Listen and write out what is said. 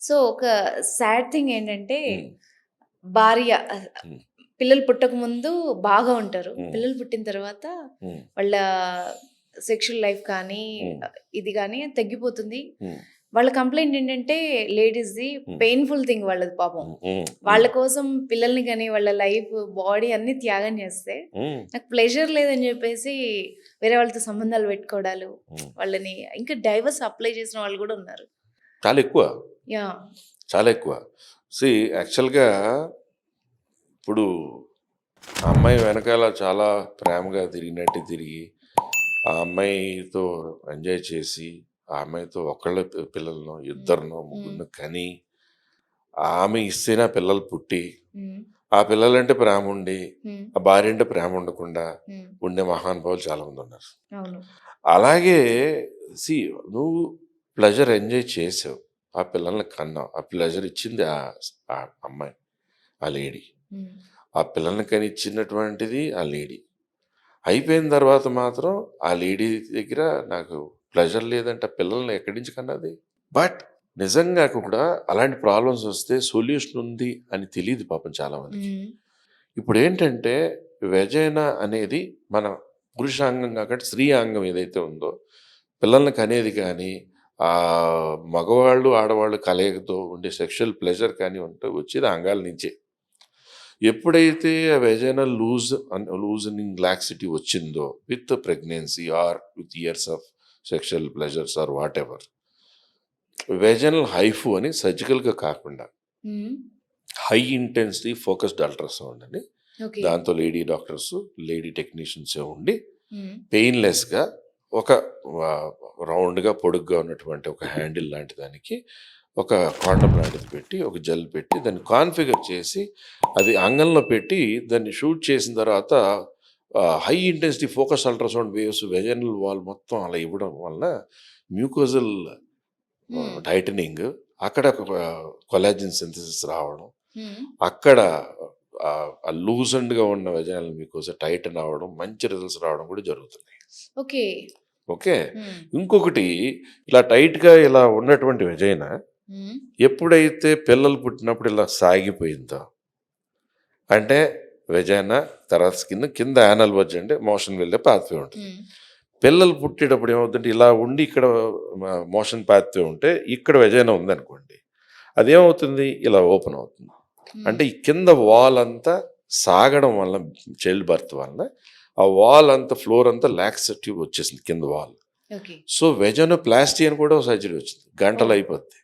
So, ఒక sad thing ఏంటంటే, హ్మ్. భార్య హ్మ్. పిల్లలు పుట్టకముందు బాగా ఉంటారు. హ్మ్. పిల్లలు పుట్టిన తర్వాత హ్మ్. వాళ్ళ సెక్షువల్ లైఫ్ కానీ, హ్మ్. ఇది గానీ తగ్గిపోతుంది. హ్మ్. వాళ్ళ కంప్లెయింట్ ఏంటంటే, లేడీస్‌ది హ్మ్. పెయిన్‌ఫుల్ థింగ్ వాళ్ళది పాపం. హ్మ్. హ్మ్. వాళ్ళ హ్మ్. కోసం పిల్లల్ని గాని, వాళ్ళ లైఫ్, బాడీ అన్నీ త్యాగం చేస్తే, హ్మ్. నాకు ప్లెజర్ లేదని చెప్పేసి వేరే వాళ్ళతో సంబంధాలు పెట్టుకోవడాలు, హ్మ్. వాళ్ళని ఇంకా డైవర్స్ అప్లై చేసిన వాళ్ళు గూడా ఉన్నారు. చాలా ఎక్కువ. యాహ్! చాలా ఎక్కువ. యాక్చువల్‌గా ఇప్పుడు ఆ అమ్మాయి వెనకాల చాలా ప్రేమగా తిరిగినట్టు తిరిగి, ఆ అమ్మాయితో ఎంజాయ్ చేసి, ఆ అమ్మాయితో ఒకళ్ళ పిల్లలనో, హ్మ్. ఇద్దరినో, హ్మ్. ముగ్గురినో కని, ఆమె ఇస్తేనే ఆ పిల్లలు పుట్టి, హ్మ్. ఆ పిల్లలంటే ప్రేముండి, హ్మ్. ఆ భార్య అంటే ప్రేమ ఉండకుండా హ్మ్. ఉండే మహానుభావులు చాలామందున్నారు. అవును. అలాగే సీ నువ్వు ప్లెజర్ ఎంజాయ్ చేసావు. ఆ పిల్లల్ని కన్నావు. ఆ ప్లెజర్ ఇచ్చింది ఆ అమ్మాయి, ఆ లేడీ. హ్మ్. ఆ పిల్లల్ని కనిచ్చినటువంటిది ఆ లేడీ. అయిపోయిన తర్వాత మాత్రం ఆ లేడీ దగ్గర నాకు ప్లెజర్ లేదంటే ఆ పిల్లల్ని ఎక్కడి నుంచి కన్నది? బట్ నిజంగా కూడా అలాంటి ప్రాబ్లమ్స్ వస్తే సొల్యూషన్ ఉంది అని తెలీదు పాపం చాలామందికి. హ్మ్. ఇప్పుడేంటంటే వెజైనా అనేది మన పురుషాంగం కాకుండా స్త్రీ అంగం ఏదైతే ఉందో, పిల్లల్ని కనేది కానీ, మగవాళ్ళు, ఆడవాళ్ళు కలయికతో ఉండే సెక్షువల్ ప్లెజర్ కానీ వచ్చేది ఆ అంగాల నుంచే. ఎప్పుడైతే ఆ వెజైనా లూజనింగ్ లాక్సిటీ వచ్చిందో with pregnancy or with years of sexual pleasures or whatever, vaginal HIFU అని సర్జికల్‌గా కాకుండా hmm. High intensity focused ultrasound అని ఓకే. దాంతో లేడీ డాక్టర్స్, లేడీ టెక్నీషియన్సే ఉండి హ్మ్. పెయిన్‌లెస్‌గా ఒక రౌండ్‌గా పొడుగ్గా ఉన్నటువంటి ఒక హ్యాండిల్ లాంటి దానికి ఒక కాండోమ్ లాంటిది పెట్టి, ఒక జెల్ పెట్టి దాన్ని కాన్ఫిగర్ చేసి అది అంగంలో పెట్టి దాన్ని షూట్ చేసిన తర్వాత high intensity focus ultrasound waves vaginal wall మొత్తం అలా ఇవ్వడం వలన మ్యూకోజల్ హ్మ్. టైటనింగ్, అక్కడ కొలాజిన్ సింథసిస్ రావడం, హ్మ్. అక్కడ ఆ లూజన్డ్‌గా ఉన్న వెజైనల్ మ్యూకోసా టైటన్ అవ్వడం, మంచి రిజల్ట్స్ రావడం కూడా జరుగుతున్నాయి. ఓకే. ఓకే. హ్మ్. ఇంకొకటి, ఇలా టైట్‌గా ఇలా ఉన్నటువంటి వెజైనా హ్మ్. ఎప్పుడైతే పిల్లలు పుట్టినప్పుడు ఇలా సాగిపోయిందో, అంటే వెజైనా తర్వాత కింద యానల్ వజ్ అంటే మోషన్ వెళ్ళే పాత్వే ఉంటుంది. హ్మ్. పిల్లలు పుట్టేటప్పుడు ఏమవుతుందంటే ఇలా ఉండి ఇక్కడ మోషన్ పాత్వే ఉంటే ఇక్కడ వెజైనా ఉందనుకోండి, అదేమవుతుంది ఇలా ఓపెన్ అవుతుంది. హ్మ్. అంటే ఈ కింద వాల్ అంతా సాగడం వల్ల, చైల్డ్ బర్త్ వలన ఆ వాల్ అంతా ఫ్లోర్ అంతా లాక్సిటీ వచ్చేసింది కింద వాల్. ఓకే. సో వెజనోప్లాస్టీ అని కూడా సర్జరీ వచ్చింది. గంటలో ఓహ్! అయిపోద్ది.